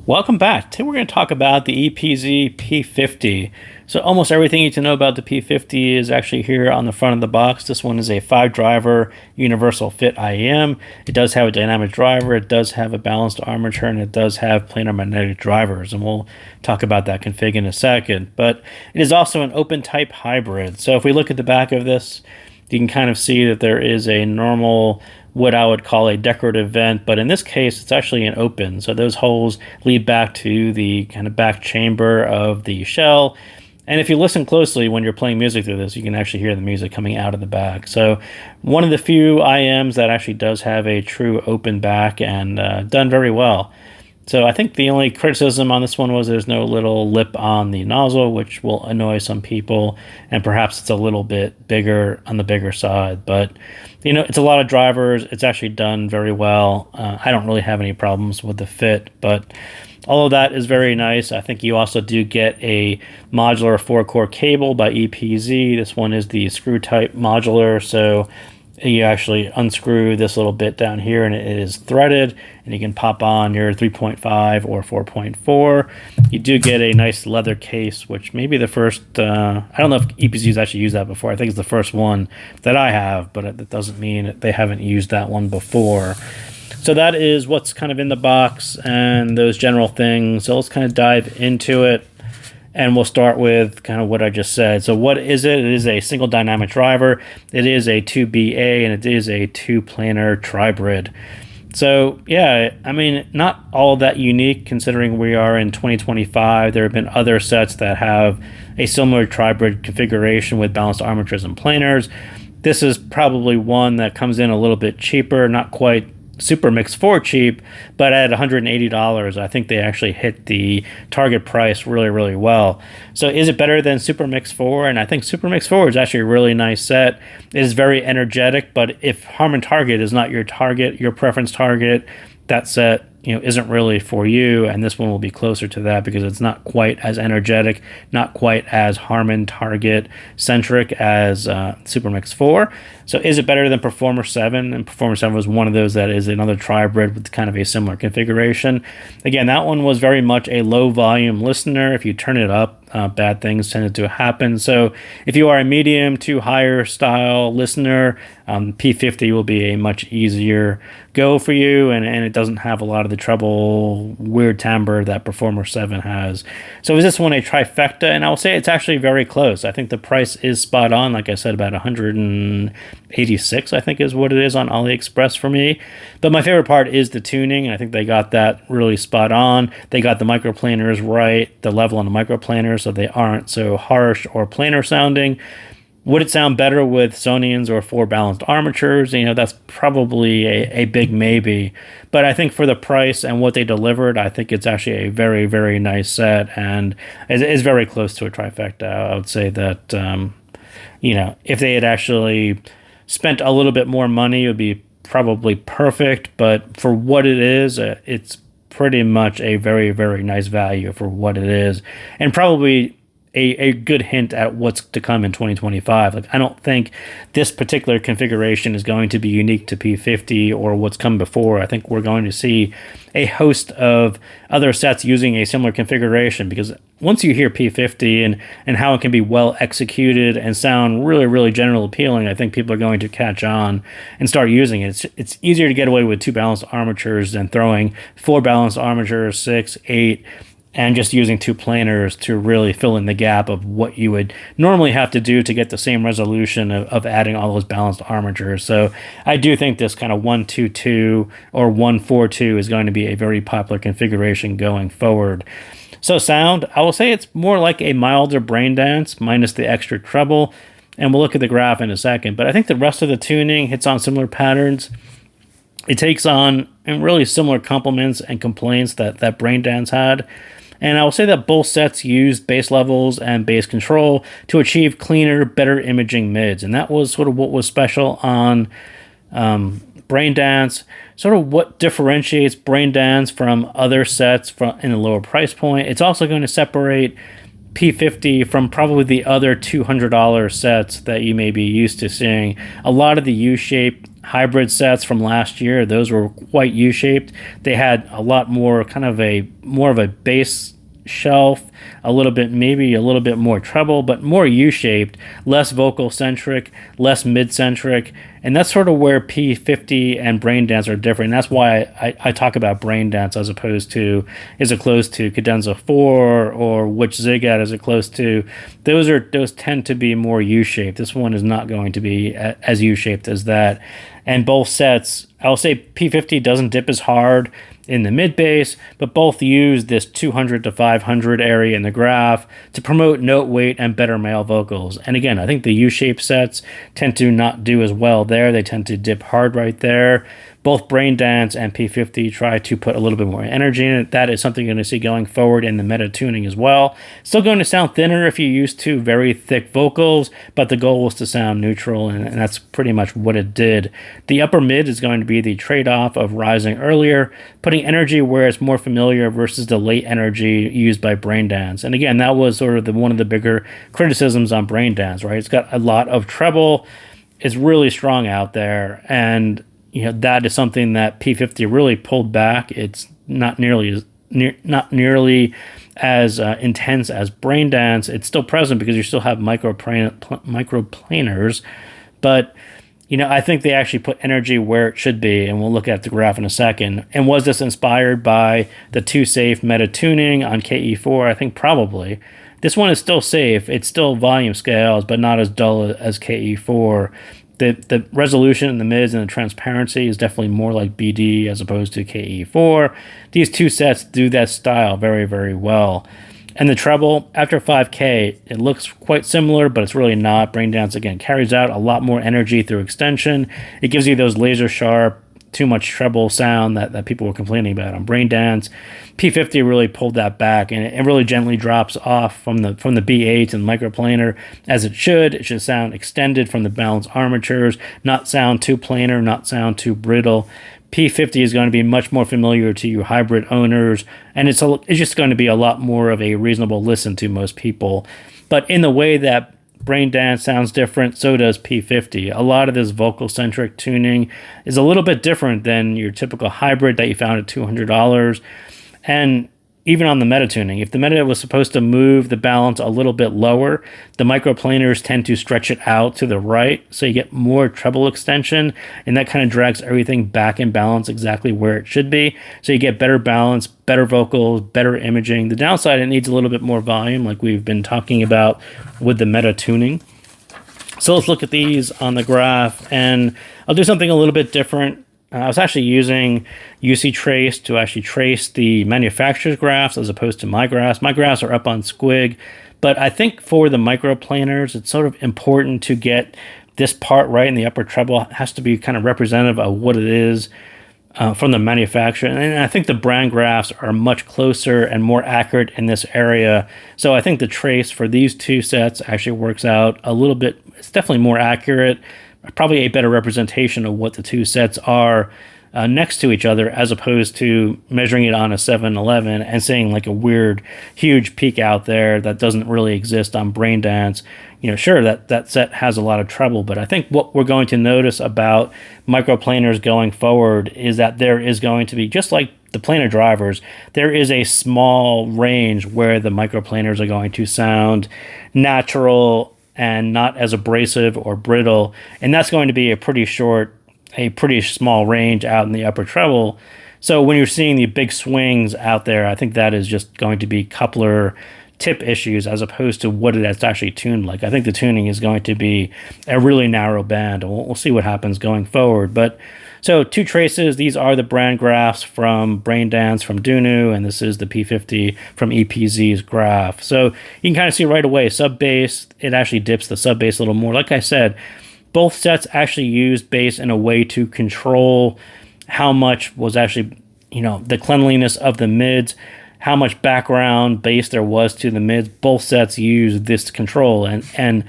Welcome back. Today we're going to talk about the EPZ P50. So almost everything you need to know about the P50 is actually here on the front of the box. This one is a 5-driver universal fit IEM. It does have a dynamic driver, it does have a balanced armature, and it does have planar magnetic drivers. And we'll talk about that config in a second. But it is also an open type hybrid. So if we look at the back of this, you can kind of see that there is a normal, what I would call a decorative vent, but in this case, it's actually an open. So those holes lead back to the kind of back chamber of the shell. And if you listen closely when you're playing music through this, you can actually hear the music coming out of the back. So one of the few IEMs that actually does have a true open back and done very well. So I think the only criticism on this one was there's no little lip on the nozzle, which will annoy some people, and perhaps it's a little bit bigger on the bigger side. But, you know, it's a lot of drivers. It's actually done very well. I don't really have any problems with the fit, but all of that is very nice. I think you also do get a modular 4-core cable by EPZ. This one is the screw type modular, so you actually unscrew this little bit down here and it is threaded, and you can pop on your 3.5 or 4.4. You do get a nice leather case, which may be the first, I don't know if EPZ's actually used that before. I think it's the first one that I have, but it doesn't mean that they haven't used that one before. So that is what's kind of in the box and those general things. So let's kind of dive into it. And we'll start with kind of what I just said. So what is it? It is a single dynamic driver. It is a 2BA, and it is a 2-planar tribrid. So yeah, I mean, not all that unique considering we are in 2025. There have been other sets that have a similar tribrid configuration with balanced armatures and planars. This is probably one that comes in a little bit cheaper, not quite Super Mix 4 cheap, but at $180, I think they actually hit the target price really, really well. So is it better than Super Mix 4? And I think Super Mix 4 is actually a really nice set. It is very energetic, but if Harman Target is not your target, your preference target, that set, you know, isn't really for you, and this one will be closer to that because it's not quite as energetic, not quite as Harman Target centric as Super Mix 4. So is it better than Performer 7? And Performer 7 was one of those that is another tribrid with kind of a similar configuration. Again, that one was very much a low volume listener. If you turn it up, bad things tended to happen. So if you are a medium to higher style listener, P50 will be a much easier go for you, and it doesn't have a lot of the treble weird timbre that Performer 7 has. So is this one a trifecta? And I will say it's actually very close. I think the price is spot on. Like I said, about 186 I think is what it is on AliExpress for me. But my favorite part is the tuning, and I think they got that really spot on. They got the microplaners right, the level on the microplaners, so they aren't so harsh or planar sounding. Would it sound better with Sonians or 4 balanced armatures? You know, that's probably a big maybe. But I think for the price and what they delivered, I think it's actually a very, very nice set, and is very close to a trifecta. I would say that, you know, if they had actually spent a little bit more money, it would be probably perfect. But for what it is, it's pretty much a very, very nice value for what it is, and probably a good hint at what's to come in 2025. Like, I don't think this particular configuration is going to be unique to P50 or what's come before. I think we're going to see a host of other sets using a similar configuration, because once you hear P50 and how it can be well executed and sound really, really general appealing, I think people are going to catch on and start using it. It's easier to get away with 2 balanced armatures than throwing 4 balanced armatures, 6, 8, and just using 2 planars to really fill in the gap of what you would normally have to do to get the same resolution of adding all those balanced armatures. So I do think this kind of 1-2-2 or 1-4-2 is going to be a very popular configuration going forward. So sound, I will say it's more like a milder brain dance minus the extra treble, and we'll look at the graph in a second. But I think the rest of the tuning hits on similar patterns. It takes on and really similar compliments and complaints that Brain Dance had. And I will say that both sets used bass levels and bass control to achieve cleaner, better imaging mids. And that was sort of what was special on Brain Dance, sort of what differentiates Brain Dance from other sets in a lower price point. It's also going to separate P50 from probably the other $200 sets that you may be used to seeing. A lot of the U-shaped hybrid sets from last year. Those were quite U-shaped. They had a lot more kind of more of a bass shelf, maybe a little bit more treble, but more U-shaped, less vocal centric, less mid centric, and that's sort of where P50 and Braindance are different. And that's why I talk about Braindance as opposed to, is it close to Cadenza 4 or which Ziggad is it close to? Those tend to be more U-shaped. This one is not going to be as U-shaped as that. And both sets, I'll say P50 doesn't dip as hard in the mid bass, but both use this 200 to 500 area in the graph to promote note weight and better male vocals. And again, I think the U-shaped sets tend to not do as well there. They tend to dip hard right there. Both Braindance and P50 try to put a little bit more energy in it. That is something you're going to see going forward in the meta tuning as well. Still going to sound thinner if you use two very thick vocals, but the goal was to sound neutral, and that's pretty much what it did. The upper mid is going to be the trade-off of rising earlier, putting energy where it's more familiar versus the late energy used by Braindance. And again, that was sort of one of the bigger criticisms on Braindance, right? It's got a lot of treble. It's really strong out there, and that is something that P50 really pulled back. It's not nearly as intense as Braindance. It's still present because you still have microplanars, but I think they actually put energy where it should be, and we'll look at the graph in a second. And was this inspired by the too safe meta tuning on KE4? I think probably. This one is still safe. It's still volume scales, but not as dull as KE4. The resolution in the mids and the transparency is definitely more like BD as opposed to KE4. These two sets do that style very, very well. And the treble, after 5K, it looks quite similar, but it's really not. Braindance, again, carries out a lot more energy through extension. It gives you those laser sharp, too much treble sound that people were complaining about on Braindance. P50 really pulled that back, and it really gently drops off from the B8 and microplanar as it should. It should sound extended from the balanced armatures, not sound too planar, not sound too brittle. P50 is going to be much more familiar to you hybrid owners, and it's just going to be a lot more of a reasonable listen to most people. But in the way that Braindance sounds different, so does P50. A lot of this vocal-centric tuning is a little bit different than your typical hybrid that you found at $200. And even on the meta tuning, if the meta was supposed to move the balance a little bit lower, the microplanars tend to stretch it out to the right, so you get more treble extension, and that kind of drags everything back in balance exactly where it should be. So you get better balance, better vocals, better imaging. The downside, it needs a little bit more volume, like we've been talking about with the meta tuning. So let's look at these on the graph, and I'll do something a little bit different. I was actually using UC Trace to actually trace the manufacturer's graphs as opposed to my graphs. My graphs are up on Squig, but I think for the microplanars, it's sort of important to get this part right in the upper treble. It has to be kind of representative of what it is from the manufacturer. And I think the brand graphs are much closer and more accurate in this area. So I think the trace for these two sets actually works out a little bit. It's definitely more accurate. Probably a better representation of what the two sets are next to each other, as opposed to measuring it on a 7-Eleven and seeing like a weird, huge peak out there that doesn't really exist on Braindance. Sure, that set has a lot of treble, but I think what we're going to notice about microplanars going forward is that there is going to be, just like the planar drivers, there is a small range where the microplanars are going to sound natural and not as abrasive or brittle, and that's going to be a pretty small range out in the upper treble. So when you're seeing the big swings out there, I think that is just going to be coupler tip issues as opposed to what it's actually tuned like. I think the tuning is going to be a really narrow band, and we'll see what happens going forward. But so two traces, these are the brand graphs from Braindance from Dunu, and this is the P50 from EPZ's graph. So you can kind of see right away, sub-bass, it actually dips the sub-bass a little more. Like I said, both sets actually used bass in a way to control how much was actually, the cleanliness of the mids, how much background bass there was to the mids. Both sets used this control, and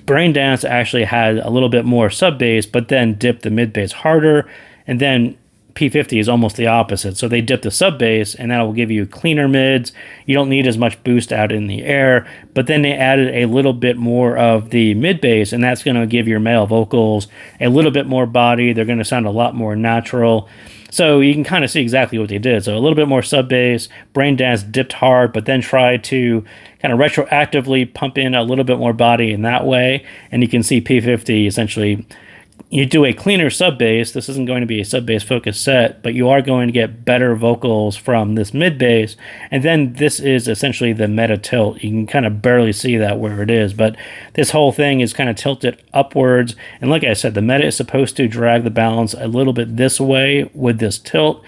Braindance actually had a little bit more sub bass, but then dipped the mid bass harder, and then P50 is almost the opposite. So they dip the sub bass, and that will give you cleaner mids. You don't need as much boost out in the air, but then they added a little bit more of the mid bass, and that's going to give your male vocals a little bit more body. They're going to sound a lot more natural. So you can kind of see exactly what they did. So a little bit more sub bass, Braindance dipped hard, but then tried to kind of retroactively pump in a little bit more body in that way. And you can see P50 essentially, you do a cleaner sub bass. This isn't going to be a sub bass focused set, but you are going to get better vocals from this mid bass. And then this is essentially the meta tilt. You can kind of barely see that where it is, but this whole thing is kind of tilted upwards. And like I said, the meta is supposed to drag the balance a little bit this way with this tilt.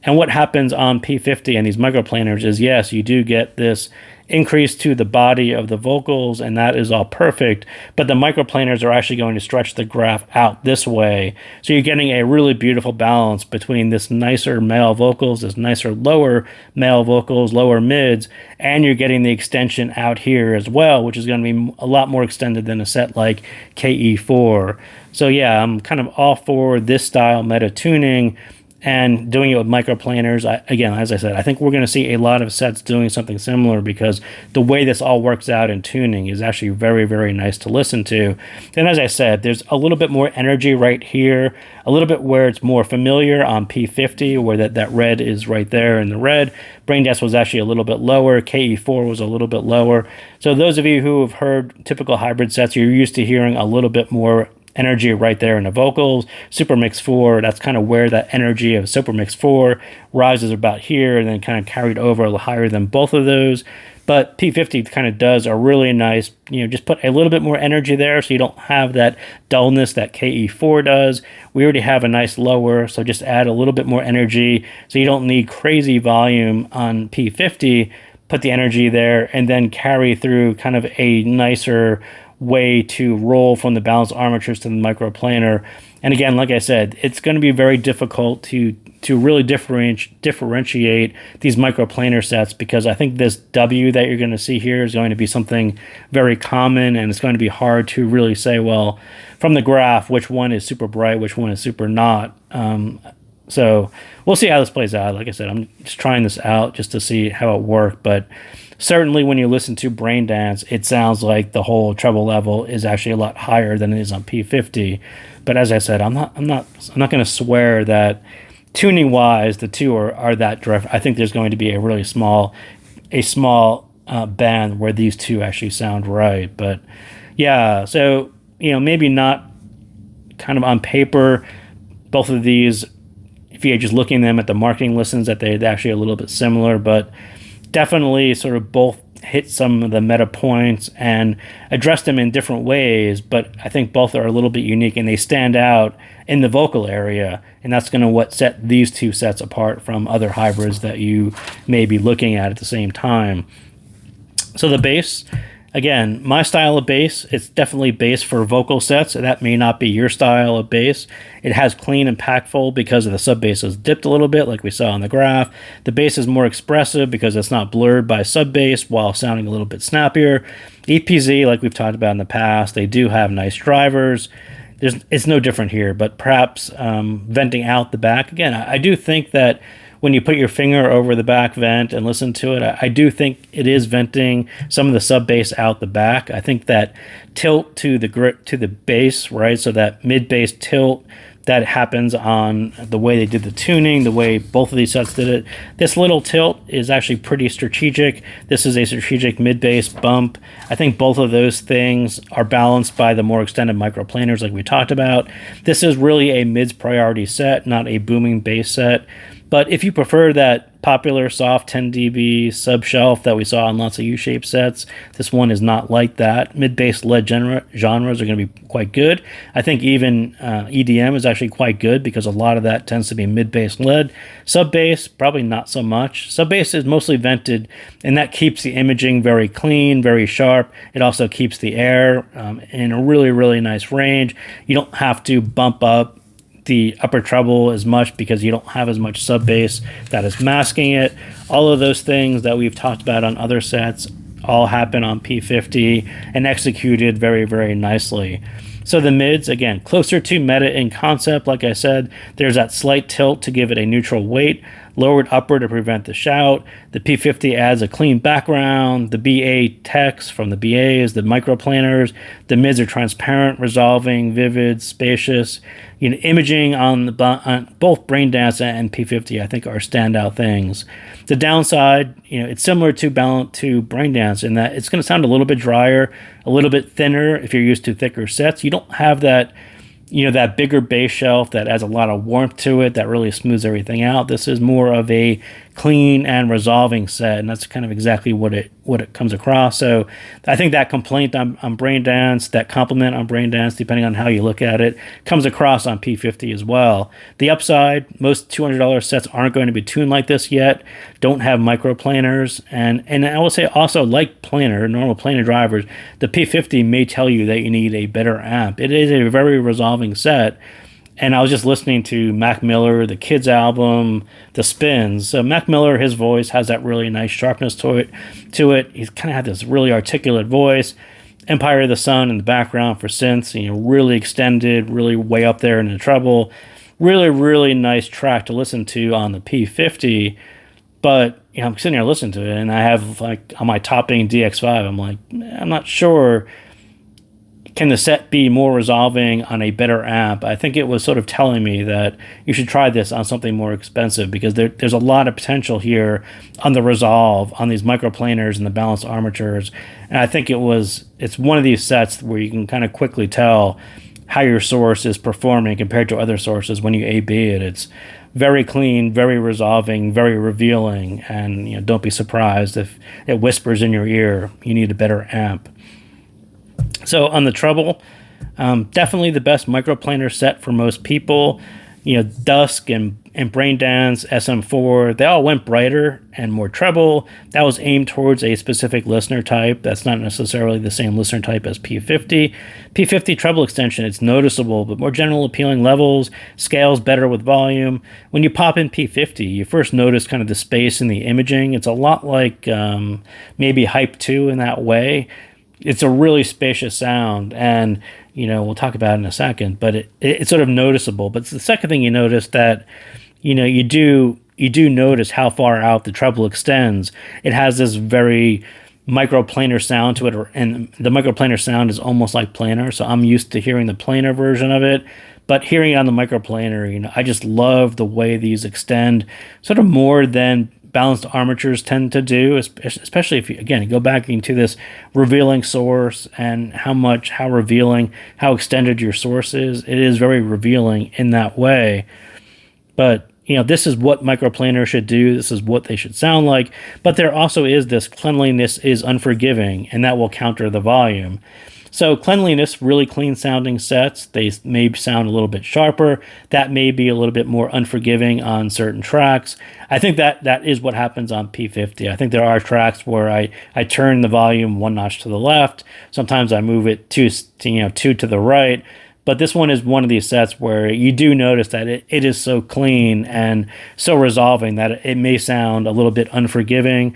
And what happens on P50 and these microplaners is, yes, you do get this increase to the body of the vocals, and that is all perfect, but the microplaners are actually going to stretch the graph out this way. So you're getting a really beautiful balance between this nicer male vocals, this nicer lower male vocals, lower mids, and you're getting the extension out here as well, which is going to be a lot more extended than a set like KE4. So yeah, I'm kind of all for this style meta tuning and doing it with microplaners. Again, as I said, I think we're going to see a lot of sets doing something similar, because the way this all works out in tuning is actually very, very nice to listen to. And as I said, there's a little bit more energy right here, a little bit where it's more familiar on P50, where that red is right there in the red. Braindance was actually a little bit lower. KE4 was a little bit lower. So those of you who have heard typical hybrid sets, you're used to hearing a little bit more energy right there in the vocals. Super Mix 4, that's kind of where that energy of Super Mix 4 rises about here, and then kind of carried over a little higher than both of those. But P50 kind of does a really nice, just put a little bit more energy there, so you don't have that dullness that KE4 does. We already have a nice lower, so just add a little bit more energy, so you don't need crazy volume on P50. Put the energy there, and then carry through kind of a nicer way to roll from the balanced armatures to the microplaner. And again, like I said, it's going to be very difficult to really differentiate these microplaner sets, because I think this W that you're going to see here is going to be something very common, and it's going to be hard to really say, well, from the graph, which one is super bright, which one is super not. So we'll see how this plays out. Like I said, I'm just trying this out just to see how it works, but certainly when you listen to Braindance, it sounds like the whole treble level is actually a lot higher than it is on P50. But as I said, I'm not going to swear that tuning wise the two are that direct. I think there's going to be a really small band where these two actually sound right. But yeah, so maybe not kind of on paper, both of these, if you're just looking at them at the marketing listens, that they're actually a little bit similar, but definitely sort of both hit some of the meta points and address them in different ways, but I think both are a little bit unique, and they stand out in the vocal area, and that's going to set these two sets apart from other hybrids that you may be looking at the same time. So the bass, again, my style of bass, it's definitely bass for vocal sets. That may not be your style of bass. It has clean and impactful because of the sub bass is dipped a little bit, like we saw on the graph. The bass is more expressive because it's not blurred by sub bass while sounding a little bit snappier. EPZ, like we've talked about in the past, they do have nice drivers. It's no different here, but perhaps venting out the back. Again, I do think that when you put your finger over the back vent and listen to it, I do think it is venting some of the sub bass out the back. I think that tilt to the bass, right? So that mid bass tilt that happens on the way they did the tuning, the way both of these sets did it. This little tilt is actually pretty strategic. This is a strategic mid bass bump. I think both of those things are balanced by the more extended microplaners like we talked about. This is really a mids priority set, not a booming bass set. But if you prefer that popular soft 10 dB sub-shelf that we saw on lots of U-shaped sets, this one is not like that. Mid-bass led genres are going to be quite good. I think even EDM is actually quite good because a lot of that tends to be mid-bass led. Sub-bass, probably not so much. Sub-bass is mostly vented, and that keeps the imaging very clean, very sharp. It also keeps the air in a really, really nice range. You don't have to bump up the upper treble as much because you don't have as much sub bass that is masking it. All of those things that we've talked about on other sets all happen on P50 and executed very, very nicely. So the mids, again, closer to meta in concept. Like I said, there's that slight tilt to give it a neutral weight, lowered upper to prevent the shout. The P50 adds a clean background. The BA text from the BAs, the microplanars. The mids are transparent, resolving, vivid, spacious. Imaging on both Braindance and P50, I think, are standout things. The downside, it's similar to Braindance in that it's going to sound a little bit drier, a little bit thinner if you're used to thicker sets. You don't have that, that bigger bass shelf that adds a lot of warmth to it that really smooths everything out. This is more of a clean and resolving set, and that's kind of exactly what it comes across. So I think that complaint on Braindance, that compliment on Braindance, depending on how you look at it, comes across on P50 as well. The upside, most $200 sets aren't going to be tuned like this yet, don't have microplanars, and I will say also, like normal planar drivers, the P50 may tell you that you need a better amp. It is a very resolving set. And I was just listening to Mac Miller, the Kids album, The Spins. So Mac Miller, his voice has that really nice sharpness to it. He's kind of had this really articulate voice. Empire of the Sun in the background for synths, really extended, really way up there in the treble. Really, really nice track to listen to on the P50. But I'm sitting there listening to it, and I have on my topping DX5, I'm not sure. Can the set be more resolving on a better amp? I think it was sort of telling me that you should try this on something more expensive, because there's a lot of potential here on the resolve, on these microplanars and the balanced armatures. And I think it's one of these sets where you can kind of quickly tell how your source is performing compared to other sources when you A/B it. It's very clean, very resolving, very revealing, and don't be surprised if it whispers in your ear, you need a better amp. So on the treble, definitely the best microplanar set for most people. Dusk and Braindance, SM4, they all went brighter and more treble. That was aimed towards a specific listener type. That's not necessarily the same listener type as P50. P50 treble extension, it's noticeable, but more general appealing levels, scales better with volume. When you pop in P50, you first notice kind of the space in the imaging. It's a lot like maybe Hype 2 in that way. It's a really spacious sound, and we'll talk about it in a second, but it's sort of noticeable. But it's the second thing you notice that you do notice how far out the treble extends. It has this very microplanar sound to it, and the microplanar sound is almost like planar. So I'm used to hearing the planar version of it, but hearing it on the microplanar, I just love the way these extend, sort of more than balanced armatures tend to do, especially if you go back into this revealing source and how revealing, how extended your source is. It is very revealing in that way. But this is what microplanar should do. This is what they should sound like. But there also is this cleanliness is unforgiving, and that will counter the volume. So cleanliness, really clean sounding sets, they may sound a little bit sharper. That may be a little bit more unforgiving on certain tracks. I think that is what happens on P50. I think there are tracks where I turn the volume one notch to the left. Sometimes I move it two to the right. But this one is one of these sets where you do notice that it is so clean and so resolving that it may sound a little bit unforgiving.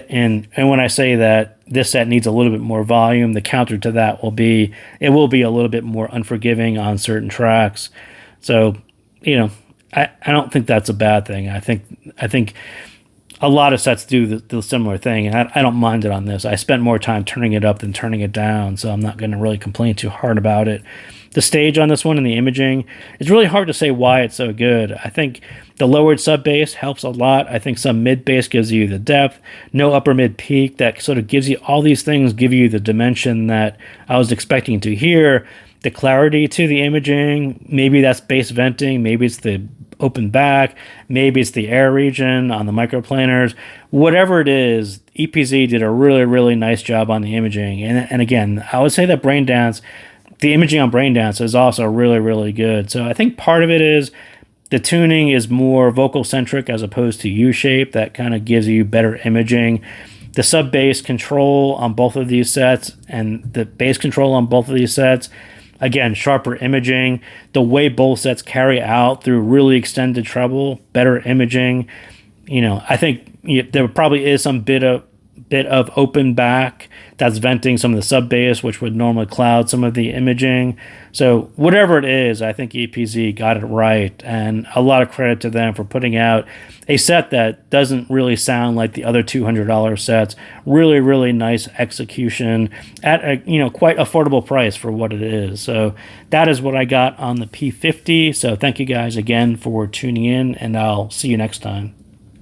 And when I say that this set needs a little bit more volume, the counter to that will be a little bit more unforgiving on certain tracks. So, I don't think that's a bad thing. I think a lot of sets do the similar thing, and I don't mind it on this. I spent more time turning it up than turning it down, so I'm not going to really complain too hard about it. The stage on this one and the imaging, it's really hard to say why it's so good. I think the lowered sub bass helps a lot. I think some mid bass gives you the depth, no upper mid peak. That sort of gives you all these things, give you the dimension that I was expecting to hear. The clarity to the imaging, maybe that's bass venting, maybe it's the open back, maybe it's the air region on the microplanars. Whatever it is, EPZ did a really, really nice job on the imaging. And again, I would say that Braindance, the imaging on Braindance is also really, really good. So I think part of it is the tuning is more vocal centric as opposed to U-shape. That kind of gives you better imaging. The sub bass control on both of these sets and the bass control on both of these sets, again, sharper imaging. The way both sets carry out through really extended treble, better imaging. I think there probably is some bit bit of open back that's venting some of the sub bass, which would normally cloud some of the imaging. So whatever it is, I think EPZ got it right, and a lot of credit to them for putting out a set that doesn't really sound like the other $200 sets. Really, really nice execution at a quite affordable price for what it is. So that is what I got on the P50. So thank you guys again for tuning in, and I'll see you next time.